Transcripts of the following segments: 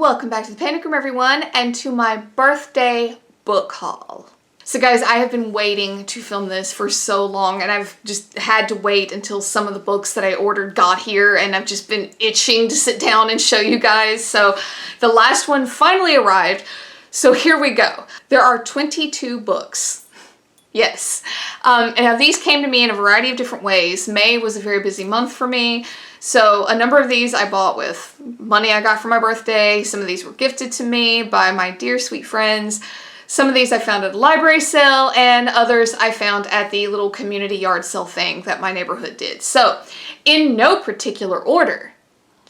Welcome back to the Panic Room, everyone, and to my birthday book haul. So guys, I have been waiting to film this for so long, and I've just had to wait until some of the books that I ordered got here, and I've just been itching to sit down and show you guys. So the last one finally arrived, so here we go. There are 22 books. Yes. And now these came to me in a variety of different ways. May was a very busy month for me, so a number of these I bought with money I got for my birthday. Some of these were gifted to me by my dear sweet friends. Some of these I found at a library sale, and others I found at the little community yard sale thing that my neighborhood did. So in no particular order,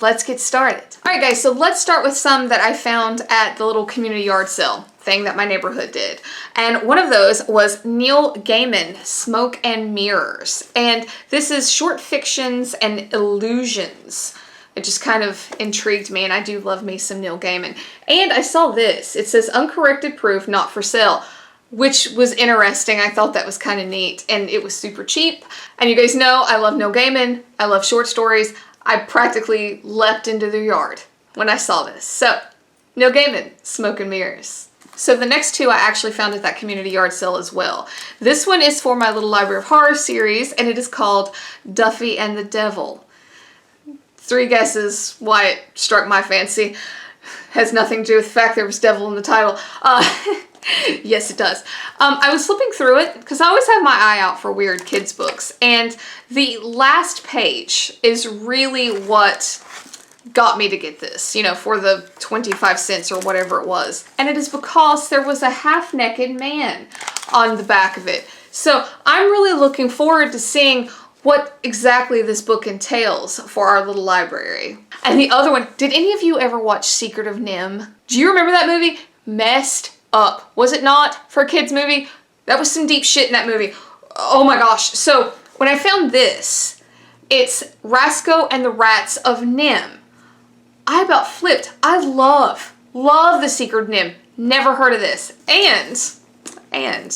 let's get started. All right guys, so let's start with some that I found at the little community yard sale thing that my neighborhood did. And one of those was Neil Gaiman, Smoke and Mirrors. And this is short fictions and illusions. It just kind of intrigued me, and I do love me some Neil Gaiman. And I saw this. It says uncorrected proof, not for sale, which was interesting. I thought that was kind of neat, and it was super cheap. And you guys know I love Neil Gaiman. I love short stories. I practically leapt into their yard when I saw this. So, Neil Gaiman, Smoke and Mirrors. So the next two I actually found at that community yard sale as well. This one is for my little Library of Horror series, and it is called Duffy and the Devil. 3 guesses why it struck my fancy. Has nothing to do with the fact there was devil in the title. Yes, it does. I was flipping through it because I always have my eye out for weird kids books, and the last page is really what got me to get this, you know, for the 25 cents or whatever it was. And it is because there was a half-naked man on the back of it. So I'm really looking forward to seeing what exactly this book entails for our little library. And the other one, did any of you ever watch Secret of NIMH? Do you remember that movie? Messed up. Was it not for a kids movie? That was some deep shit in that movie. Oh my gosh. So when I found this, it's Rasco and the Rats of NIMH. I about flipped. I love the Secret of NIMH. Never heard of this. And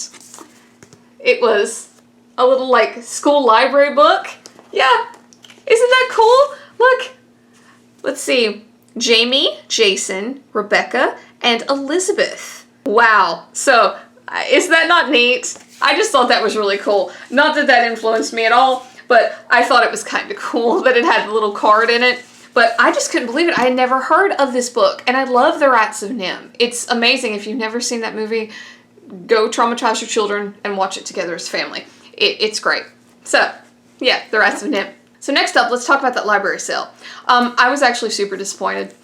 it was a little like school library book. Yeah. Isn't that cool? Look. Let's see. Jamie, Jason, Rebecca, and Elizabeth. Wow. So is that not neat? I just thought that was really cool. Not that that influenced me at all, but I thought it was kind of cool that it had a little card in it. But I just couldn't believe it. I had never heard of this book, and I love The Rats of NIMH. It's amazing. If you've never seen that movie, go traumatize your children and watch it together as family. It's great. So, yeah, The Rats of NIMH. So next up, let's talk about that library sale. I was actually super disappointed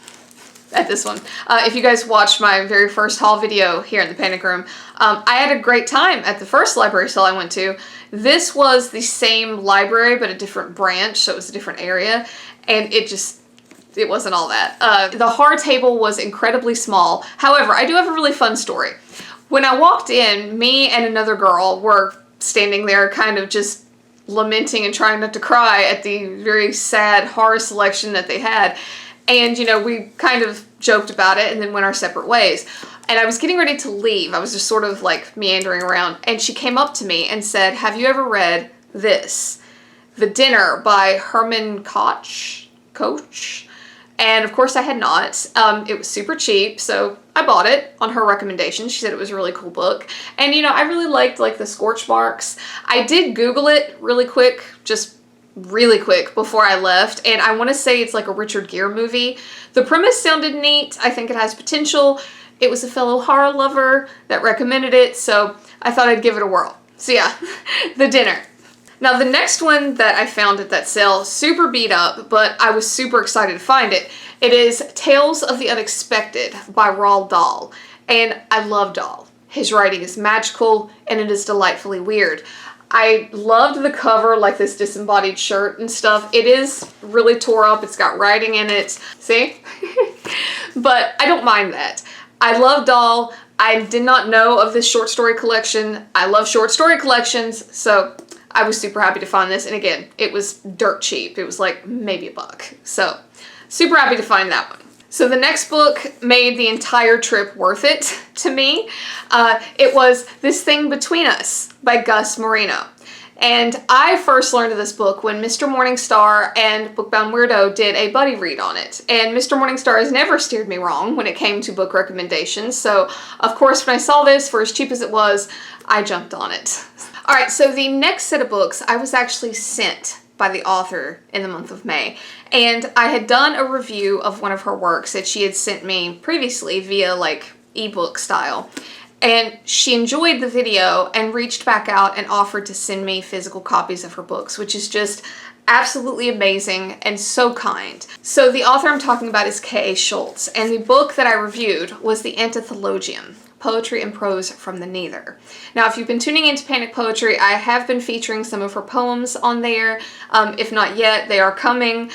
at this one. If you guys watched my very first haul video here in the Panic Room, I had a great time at the first library sale I went to. This was the same library, but a different branch, so it was a different area, and it wasn't all that. The horror table was incredibly small. However, I do have a really fun story. When I walked in, me and another girl were standing there kind of just lamenting and trying not to cry at the very sad horror selection that they had. And, you know, we kind of joked about it and then went our separate ways. And I was getting ready to leave. I was just sort of like meandering around. And she came up to me and said, "Have you ever read this? The Dinner by Herman Koch? And of course I had not. It was super cheap, so I bought it on her recommendation. She said it was a really cool book. And you know, I really liked like the scorch marks. I did Google it really quick, just really quick before I left, and I want to say it's like a Richard Gere movie. The premise sounded neat. I think it has potential. It was a fellow horror lover that recommended it, so I thought I'd give it a whirl. So yeah, The Dinner. Now the next one that I found at that sale, super beat up, but I was super excited to find it. It is Tales of the Unexpected by Roald Dahl. And I love Dahl. His writing is magical, and it is delightfully weird. I loved the cover, like this disembodied shirt and stuff. It is really tore up. It's got writing in it. See? But I don't mind that. I love Dahl. I did not know of this short story collection. I love short story collections, so I was super happy to find this, and again, it was dirt cheap. It was like maybe $1. So, super happy to find that one. So the next book made the entire trip worth it to me. It was This Thing Between Us by Gus Marino. And I first learned of this book when Mr. Morningstar and Bookbound Weirdo did a buddy read on it. And Mr. Morningstar has never steered me wrong when it came to book recommendations. So, of course, when I saw this, for as cheap as it was, I jumped on it. All right, so the next set of books I was actually sent by the author in the month of May. And I had done a review of one of her works that she had sent me previously via like ebook style. And she enjoyed the video and reached back out and offered to send me physical copies of her books, which is just absolutely amazing and so kind. So the author I'm talking about is K.A. Schultz, and the book that I reviewed was The Antithologium, Poetry and Prose from the Neither. Now, if you've been tuning into Panic Poetry, I have been featuring some of her poems on there. If not yet, they are coming.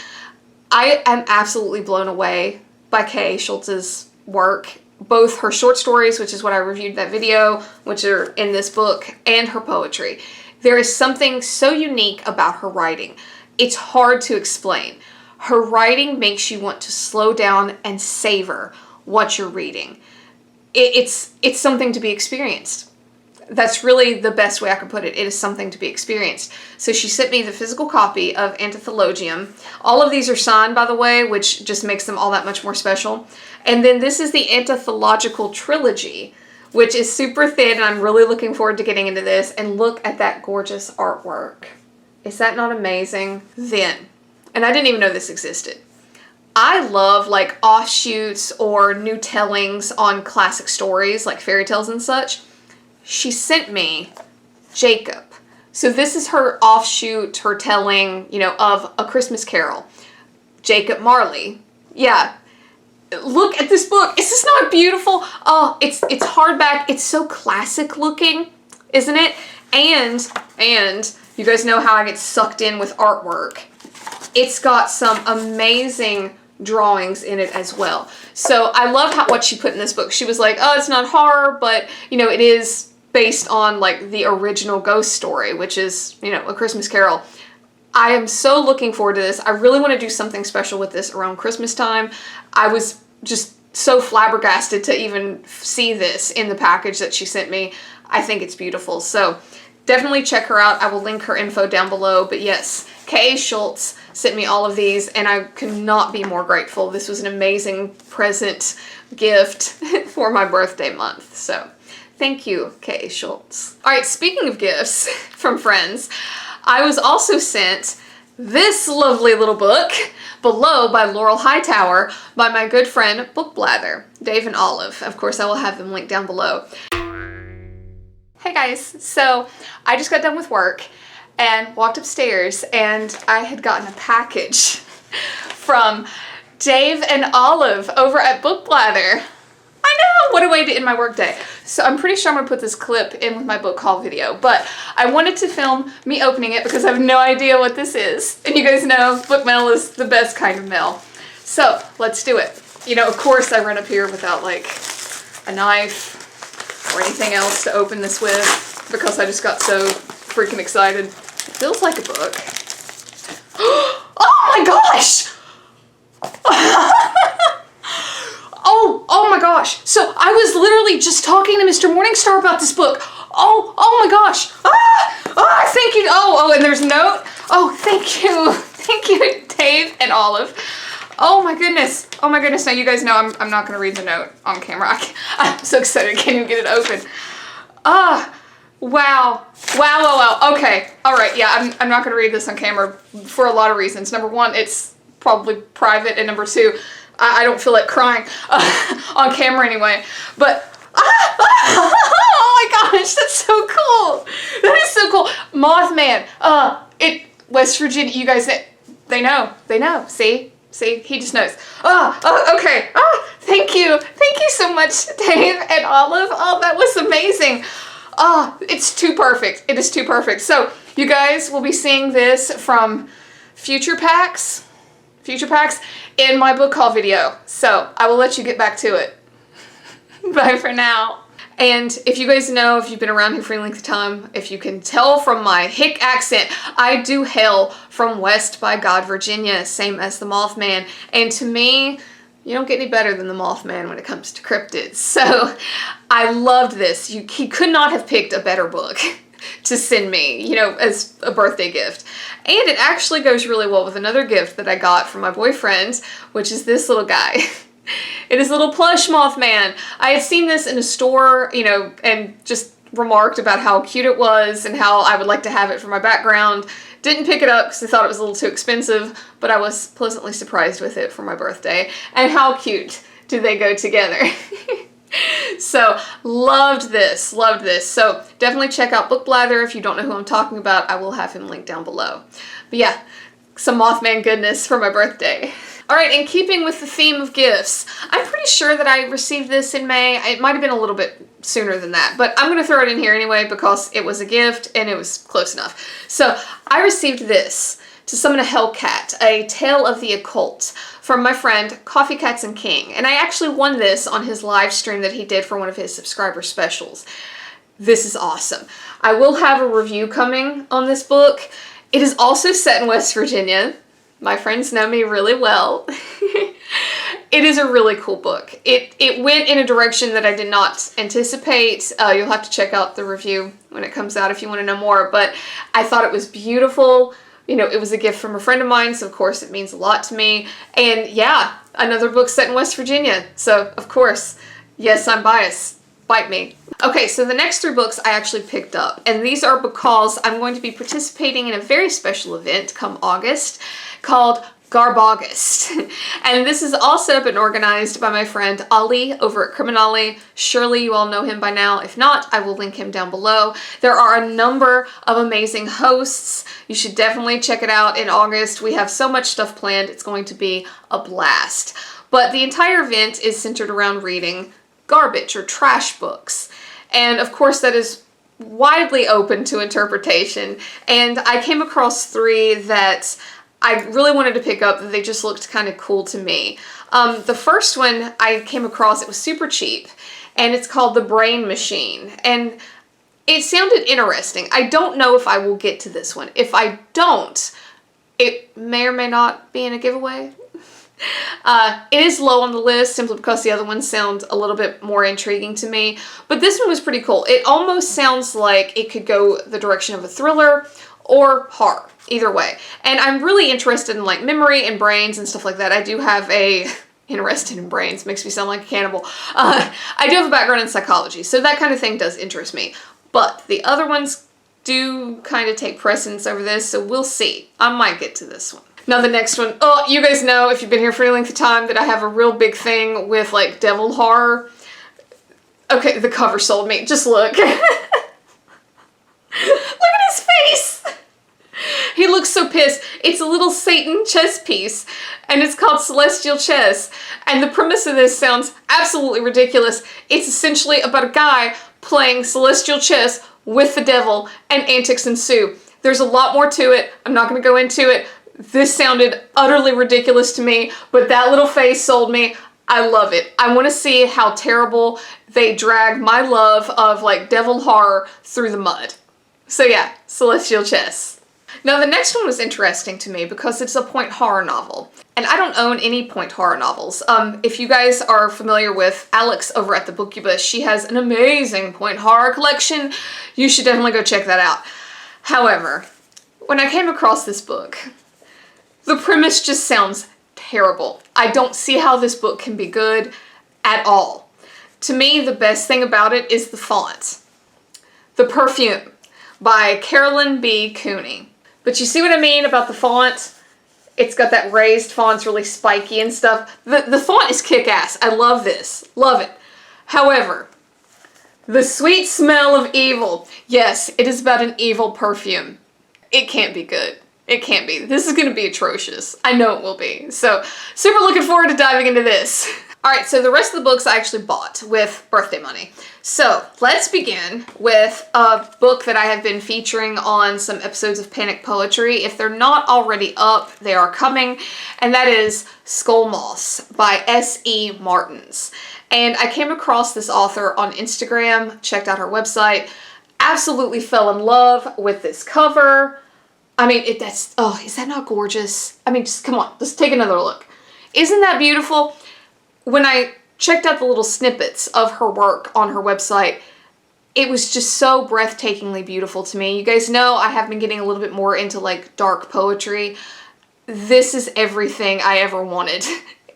I am absolutely blown away by K.A. Schultz's work. Both her short stories, which is what I reviewed that video, which are in this book, and her poetry. There is something so unique about her writing. It's hard to explain. Her writing makes you want to slow down and savor what you're reading. It's something to be experienced. That's really the best way I could put it. It is something to be experienced. So she sent me the physical copy of Antithologium. All of these are signed, by the way, which just makes them all that much more special. And then this is the Antithological Trilogy, which is super thin, and I'm really looking forward to getting into this. And look at that gorgeous artwork. Is that not amazing? Then, and I didn't even know this existed, I love like offshoots or new tellings on classic stories like fairy tales and such. She sent me Jacob. So this is her offshoot, her telling, you know, of A Christmas Carol. Jacob Marley. Yeah. Look at this book. Is this not beautiful? Oh, it's hardback. It's so classic looking, isn't it? And you guys know how I get sucked in with artwork. It's got some amazing drawings in it as well. So I love what she put in this book. She was like, oh, it's not horror, but, you know, it is based on like the original ghost story, which is, you know, A Christmas Carol. I am so looking forward to this. I really want to do something special with this around Christmas time. I was just so flabbergasted to even see this in the package that she sent me. I think it's beautiful. So definitely check her out. I will link her info down below. But yes, K.A. Schultz sent me all of these, and I could not be more grateful. This was an amazing present gift for my birthday month. So thank you, K.A. Schultz. All right, speaking of gifts from friends, I was also sent this lovely little book, Below by Laurel Hightower, by my good friend Book Blather, Dave and Olive. Of course, I will have them linked down below. Hey guys, so I just got done with work and walked upstairs, and I had gotten a package from Dave and Olive over at Book Blather. I know, what a way to end my workday. So I'm pretty sure I'm gonna put this clip in with my book haul video, but I wanted to film me opening it because I have no idea what this is. And you guys know book mail is the best kind of mail. So let's do it. You know, of course I run up here without like a knife or anything else to open this with because I just got so freaking excited. It feels like a book. Oh my gosh! Oh my gosh. So I was literally just talking to Mr. Morningstar about this book. Oh my gosh. Thank you. Oh, and there's a note. Oh, thank you. Thank you, Dave and Olive. Oh my goodness. Oh my goodness. Now you guys know I'm not going to read the note on camera. I'm so excited I can't even get it open. Wow. Okay. All right. Yeah, I'm not going to read this on camera for a lot of reasons. Number one, it's probably private, and number two, I don't feel like crying on camera anyway. But oh my gosh, that's so cool. That is so cool. Mothman. West Virginia. You guys, they know. See, he just knows. Okay. Thank you so much, Dave and Olive. Oh, that was amazing. It's too perfect. It is too perfect. So you guys will be seeing this from future packs in my book haul video. So I will let you get back to it. Bye for now. And if you guys know, if you've been around here for any length of time, if you can tell from my hick accent, I do hail from West by God, Virginia, same as the Mothman. And to me, you don't get any better than the Mothman when it comes to cryptids. So I loved this. He could not have picked a better book. to send me, you know, as a birthday gift. And it actually goes really well with another gift that I got from my boyfriend, which is this little guy. It is a little plush Mothman. I had seen this in a store, you know, and just remarked about how cute it was and how I would like to have it for my background. Didn't pick it up because I thought it was a little too expensive, but I was pleasantly surprised with it for my birthday. And how cute do they go together? So, loved this, loved this. So, definitely check out Book Blather if you don't know who I'm talking about. I will have him linked down below. But yeah, some Mothman goodness for my birthday. Alright, in keeping with the theme of gifts, I'm pretty sure that I received this in May. It might have been a little bit sooner than that, but I'm going to throw it in here anyway because it was a gift and it was close enough. So, I received this, To Summon a Hellcat, A Tale of the Occult, from my friend Coffee Cats and King. And I actually won this on his live stream that he did for one of his subscriber specials. This is awesome. I will have a review coming on this book. It is also set in West Virginia. My friends know me really well. It is a really cool book. It went in a direction that I did not anticipate. You'll have to check out the review when it comes out if you want to know more. But I thought it was beautiful. You know, it was a gift from a friend of mine, so of course it means a lot to me. And yeah, another book set in West Virginia. So, of course, yes, I'm biased. Bite me. Okay, so the next 3 books I actually picked up, and these are because I'm going to be participating in a very special event come August called Garbogust. And this is all set up and organized by my friend Ali over at Criminali. Surely you all know him by now. If not, I will link him down below. There are a number of amazing hosts. You should definitely check it out in August. We have so much stuff planned. It's going to be a blast. But the entire event is centered around reading garbage or trash books. And of course that is widely open to interpretation. And I came across 3 that I really wanted to pick up. They just looked kind of cool to me. The first one I came across, it was super cheap, and it's called The Brain Machine. And it sounded interesting. I don't know if I will get to this one. If I don't, it may or may not be in a giveaway. It is low on the list simply because the other ones sound a little bit more intriguing to me. But this one was pretty cool. It almost sounds like it could go the direction of a thriller or horror, either way. And I'm really interested in like memory and brains and stuff like that. I do have a interested in brains, makes me sound like a cannibal. I do have a background in psychology, so that kind of thing does interest me. But the other ones do kind of take precedence over this, so we'll see. I might get to this one. Now the next one, oh, you guys know if you've been here for any length of time that I have a real big thing with like devil horror. Okay, the cover sold me. Just look. Look at his face. He looks so pissed. It's a little Satan chess piece, and it's called Celestial Chess. And the premise of this sounds absolutely ridiculous. It's essentially about a guy playing celestial chess with the devil, and antics ensue. There's a lot more to it. I'm not going to go into it. This sounded utterly ridiculous to me, but that little face sold me. I love it. I want to see how terrible they drag my love of like devil horror through the mud. So yeah, Celestial Chess. Now the next one was interesting to me because it's a point horror novel. And I don't own any point horror novels. If you guys are familiar with Alex over at the Bookuba, she has an amazing point horror collection. You should definitely go check that out. However, when I came across this book, the premise just sounds terrible. I don't see how this book can be good at all. To me, the best thing about it is the font. The Perfume by Carolyn B. Cooney. But you see what I mean about the font? It's got that raised font, it's really spiky and stuff. The font is kick-ass. I love this. Love it. However, the sweet smell of evil. Yes, it is about an evil perfume. It can't be good. It can't be. This is going to be atrocious. I know it will be. So, super looking forward to diving into this. Alright, so the rest of the books I actually bought with birthday money. So, let's begin with a book that I have been featuring on some episodes of Panic Poetry. If they're not already up, they are coming. And that is Skull Moss by S.E. Martins. And I came across this author on Instagram, checked out her website, absolutely fell in love with this cover. I mean, oh, is that not gorgeous? I mean, just come on, let's take another look. Isn't that beautiful? When I checked out the little snippets of her work on her website, it was just so breathtakingly beautiful to me. You guys know I have been getting a little bit more into like dark poetry. This is everything I ever wanted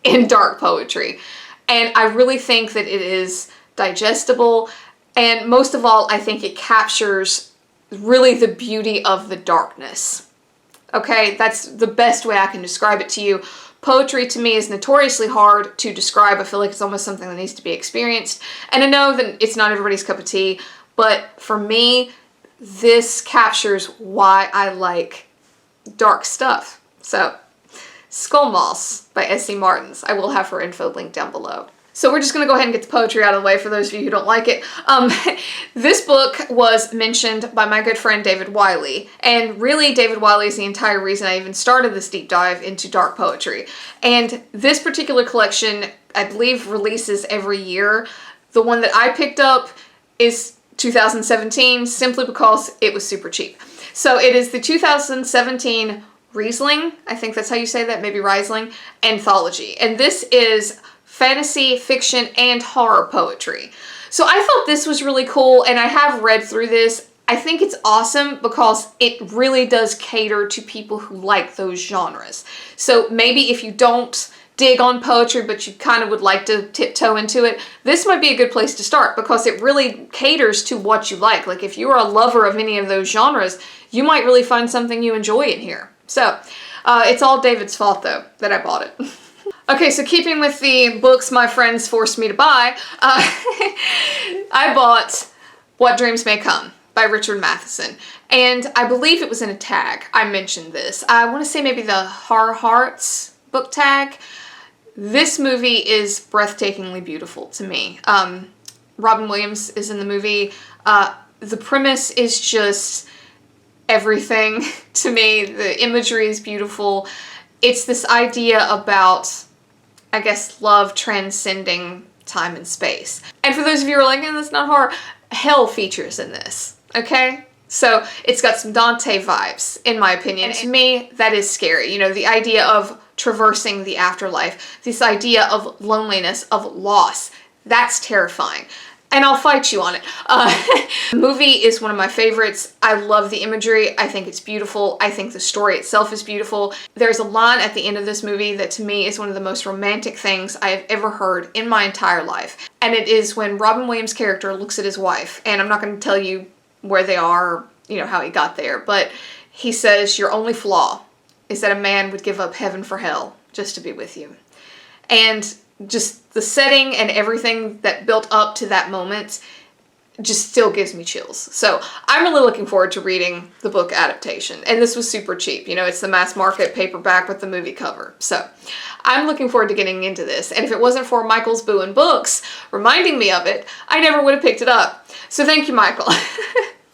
in dark poetry. And I really think that it is digestible. And most of all, I think it captures really the beauty of the darkness. Okay, that's the best way I can describe it to you. Poetry to me is notoriously hard to describe. I feel like it's almost something that needs to be experienced. And I know that it's not everybody's cup of tea, but for me, this captures why I like dark stuff. So, Skull Moss by S.C. Martins. I will have her info linked down below. So we're just going to go ahead and get the poetry out of the way for those of you who don't like it. This book was mentioned by my good friend David Wiley. And really, David Wiley is the entire reason I even started this deep dive into dark poetry. And this particular collection, I believe, releases every year. The one that I picked up is 2017, simply because it was super cheap. So it is the 2017 Riesling, I think that's how you say that, maybe Riesling, anthology. And this is fantasy, fiction, and horror poetry. So I thought this was really cool, and I have read through this. I think it's awesome because it really does cater to people who like those genres. So maybe if you don't dig on poetry, but you kind of would like to tiptoe into it, this might be a good place to start because it really caters to what you like. Like if you are a lover of any of those genres, you might really find something you enjoy in here. So it's all David's fault though that I bought it. Okay, so keeping with the books my friends forced me to buy, I bought What Dreams May Come by Richard Matheson. And I believe it was in a tag. I mentioned this. I want to say maybe the Horror Hearts book tag. This movie is breathtakingly beautiful to me. Robin Williams is in the movie. The premise is just everything to me. The imagery is beautiful. It's this idea about, I guess, love transcending time and space. And for those of you who are like, that's not horror, hell features in this, okay? So it's got some Dante vibes, in my opinion. And to me, that is scary. You know, the idea of traversing the afterlife, this idea of loneliness, of loss, that's terrifying. And I'll fight you on it. The movie is one of my favorites. I love the imagery. I think it's beautiful. I think the story itself is beautiful. There's a line at the end of this movie that to me is one of the most romantic things I have ever heard in my entire life. And it is when Robin Williams' character looks at his wife, and I'm not going to tell you where they are, or, you know, how he got there, but he says, "Your only flaw is that a man would give up heaven for hell just to be with you." And just the setting and everything that built up to that moment just still gives me chills. So I'm really looking forward to reading the book adaptation. And this was super cheap. You know, it's the mass market paperback with the movie cover. So I'm looking forward to getting into this. And if it wasn't for Michael's Boo and Books reminding me of it, I never would have picked it up. So thank you, Michael.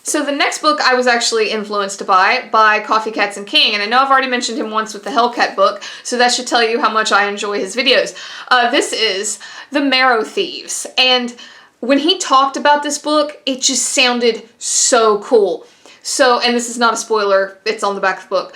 So the next book I was actually influenced to buy by Coffee Cats and King, and I know I've already mentioned him once with the Hellcat book, so that should tell you how much I enjoy his videos. This is The Marrow Thieves, and when he talked about this book, it just sounded so cool. So, and this is not a spoiler, it's on the back of the book.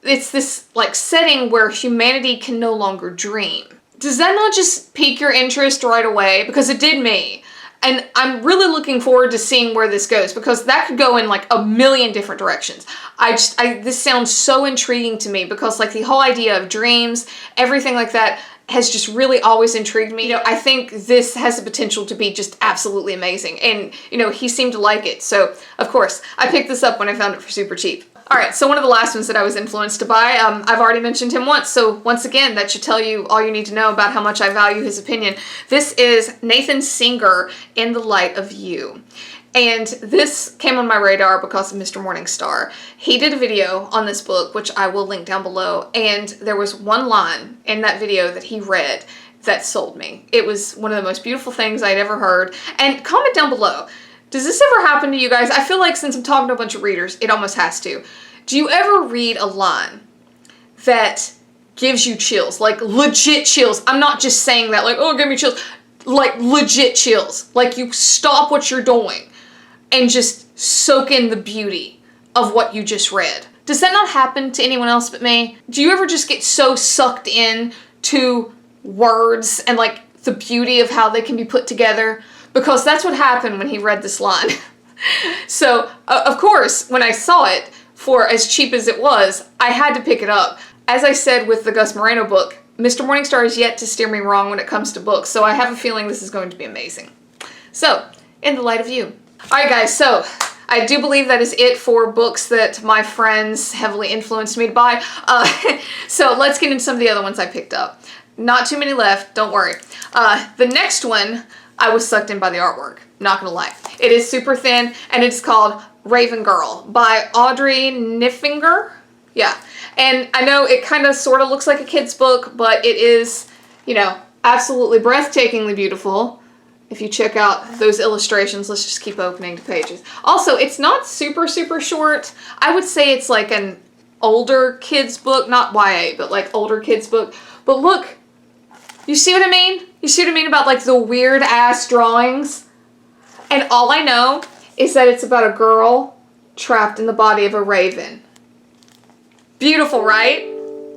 It's this like setting where humanity can no longer dream. Does that not just pique your interest right away? Because it did me. And I'm really looking forward to seeing where this goes because that could go in like a million different directions. This sounds so intriguing to me because like the whole idea of dreams, everything like that has just really always intrigued me. You know, I think this has the potential to be just absolutely amazing. And, you know, he seemed to like it. So, of course, I picked this up when I found it for super cheap. Alright, so one of the last ones that I was influenced to buy, I've already mentioned him once, so once again, that should tell you all you need to know about how much I value his opinion. This is Nathan Singer, In the Light of You. And this came on my radar because of Mr. Morningstar. He did a video on this book, which I will link down below, and there was one line in that video that he read that sold me. It was one of the most beautiful things I'd ever heard. And comment down below. Does this ever happen to you guys? I feel like since I'm talking to a bunch of readers, it almost has to. Do you ever read a line that gives you chills? Like legit chills. I'm not just saying that like, oh, give me chills. Like legit chills. Like you stop what you're doing and just soak in the beauty of what you just read. Does that not happen to anyone else but me? Do you ever just get so sucked in to words and like the beauty of how they can be put together? because that's what happened when he read this line. So, of course, when I saw it, for as cheap as it was, I had to pick it up. As I said with the Gus Moreno book, Mr. Morningstar is yet to steer me wrong when it comes to books, so I have a feeling this is going to be amazing. So, In the Light of You. Alright guys, so I do believe that is it for books that my friends heavily influenced me to buy. So let's get into some of the other ones I picked up. Not too many left, don't worry. The next one, I was sucked in by the artwork, not gonna lie. It is super thin, and it's called Raven Girl by Audrey Niffinger. Yeah, and I know it kind of sort of looks like a kid's book, but it is, you know, absolutely breathtakingly beautiful. If you check out those illustrations, let's just keep opening the pages. Also, it's not super, super short. I would say it's like an older kid's book, not YA, but like older kid's book. But look, you see what I mean? You see what I mean about like the weird ass drawings? And all I know is that it's about a girl trapped in the body of a raven. Beautiful, right?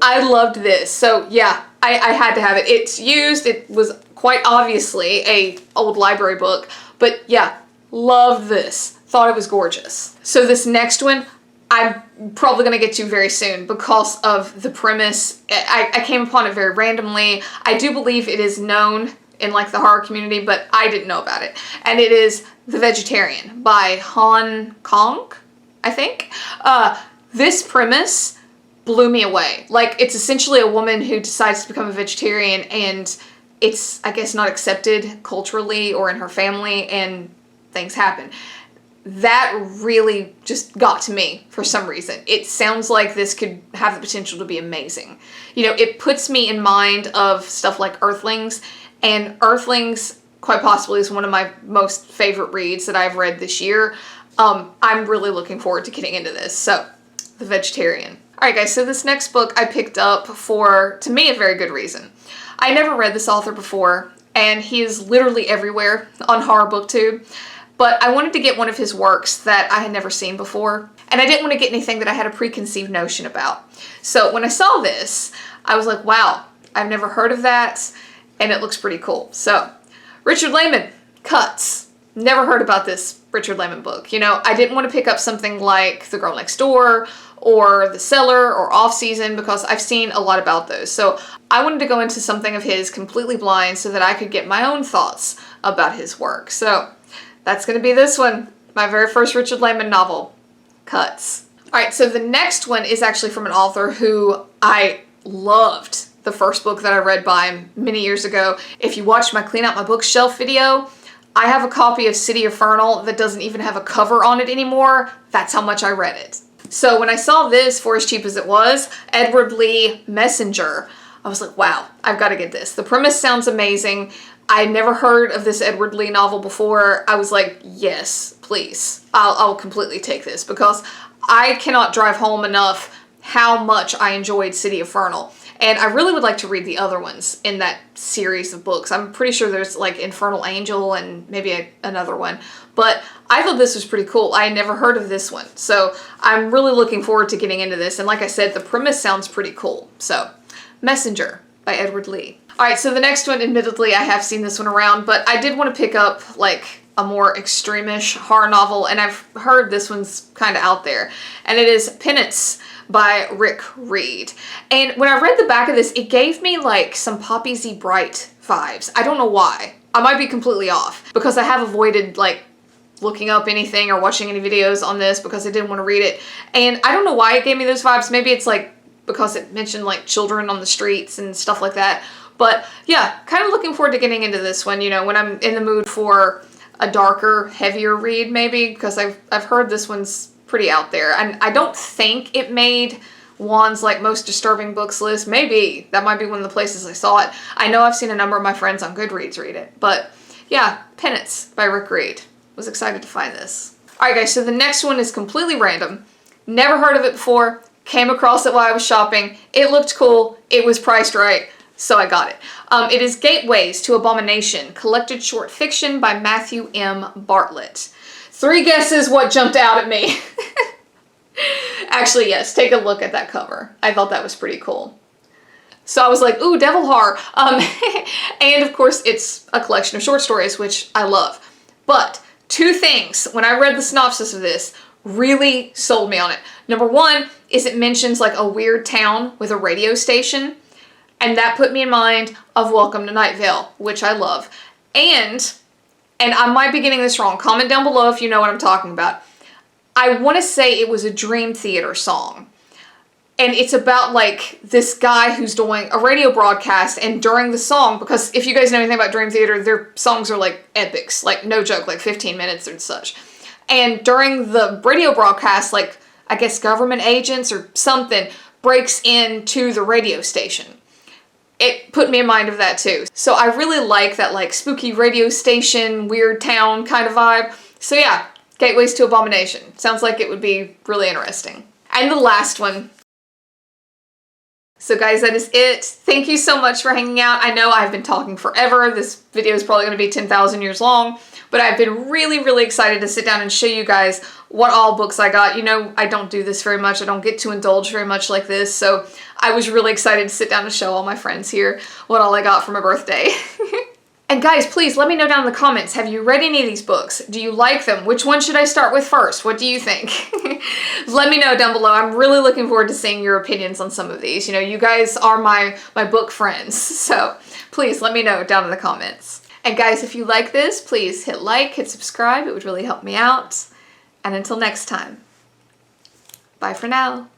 I loved this. So yeah, I had to have it. It's used. It was quite obviously a old library book, but yeah, loved this. Thought it was gorgeous. So this next one, I'm probably going to get to very soon because of the premise. I came upon it very randomly. I do believe it is known in like the horror community, but I didn't know about it. And it is The Vegetarian by Hong Kong, I think. This premise blew me away. Like, it's essentially a woman who decides to become a vegetarian, and it's, I guess, not accepted culturally or in her family, and things happen. That really just got to me for some reason. It sounds like this could have the potential to be amazing. You know, it puts me in mind of stuff like Earthlings, and Earthlings quite possibly is one of my most favorite reads that I've read this year. I'm really looking forward to getting into this. So, The Vegetarian. Alright guys, so this next book I picked up for, to me, a very good reason. I never read this author before, and he is literally everywhere on Horror BookTube, but I wanted to get one of his works that I had never seen before, and I didn't want to get anything that I had a preconceived notion about. So when I saw this, I was like, wow, I've never heard of that, and it looks pretty cool. So, Richard Lehman, Cuts. Never heard about this Richard Lehman book. You know, I didn't want to pick up something like The Girl Next Door or The Cellar or Off Season because I've seen a lot about those. So I wanted to go into something of his completely blind so that I could get my own thoughts about his work. So that's going to be this one, my very first Richard Lehman novel, Cuts. Alright, so the next one is actually from an author who I loved the first book that I read by him many years ago. If you watched my Clean Out My Bookshelf video, I have a copy of City Infernal that doesn't even have a cover on it anymore. That's how much I read it. So when I saw this, for as cheap as it was, Edward Lee Messenger, I was like, wow, I've got to get this. The premise sounds amazing. I had never heard of this Edward Lee novel before. I was like, yes, please. I'll completely take this because I cannot drive home enough how much I enjoyed City Infernal. And I really would like to read the other ones in that series of books. I'm pretty sure there's like Infernal Angel and maybe another one. But I thought this was pretty cool. I had never heard of this one. So I'm really looking forward to getting into this. And like I said, the premise sounds pretty cool. So, Messenger by Edward Lee. Alright, so the next one, admittedly, I have seen this one around, but I did want to pick up like a more extreme-ish horror novel, and I've heard this one's kind of out there. And it is Penance by Rick Reed. And when I read the back of this, it gave me like some Poppy Z. Bright vibes. I don't know why. I might be completely off because I have avoided like looking up anything or watching any videos on this because I didn't want to read it. And I don't know why it gave me those vibes. Maybe it's like because it mentioned like children on the streets and stuff like that. But yeah, kind of looking forward to getting into this one, you know, when I'm in the mood for a darker, heavier read maybe, because I've heard this one's pretty out there. And I don't think it made Juan's like most disturbing books list. Maybe that might be one of the places I saw it. I know I've seen a number of my friends on Goodreads read it, but yeah, Penance by Rick Reed. Was excited to find this. Alright guys, so the next one is completely random. Never heard of it before. Came across it while I was shopping. It looked cool. It was priced right, so I got it. It is Gateways to Abomination, collected short fiction by Matthew M. Bartlett. 3 guesses what jumped out at me. Actually, yes, take a look at that cover. I thought that was pretty cool. So I was like, ooh, devil horror. And of course, it's a collection of short stories, which I love. But two things, when I read the synopsis of this, really sold me on it. Number one is it mentions like a weird town with a radio station, and that put me in mind of Welcome to Night Vale, which I love. And I might be getting this wrong. Comment down below if you know what I'm talking about. I want to say it was a Dream Theater song. And it's about like this guy who's doing a radio broadcast, and during the song, because if you guys know anything about Dream Theater, their songs are like epics, like no joke, like 15 minutes and such. And during the radio broadcast, like I guess government agents or something breaks into the radio station. It put me in mind of that too. So I really like that like spooky radio station, weird town kind of vibe. So yeah, Gateways to Abomination. Sounds like it would be really interesting. And the last one. So guys, that is it. Thank you so much for hanging out. I know I've been talking forever. This video is probably going to be 10,000 years long, but I've been really, really excited to sit down and show you guys what all books I got. You know, I don't do this very much. I don't get to indulge very much like this, so I was really excited to sit down and show all my friends here what all I got for my birthday. And guys, please let me know down in the comments, have you read any of these books? Do you like them? Which one should I start with first? What do you think? Let me know down below. I'm really looking forward to seeing your opinions on some of these. You know, you guys are my book friends, so please let me know down in the comments. And guys, if you like this, please hit like, hit subscribe. It would really help me out. And until next time, bye for now.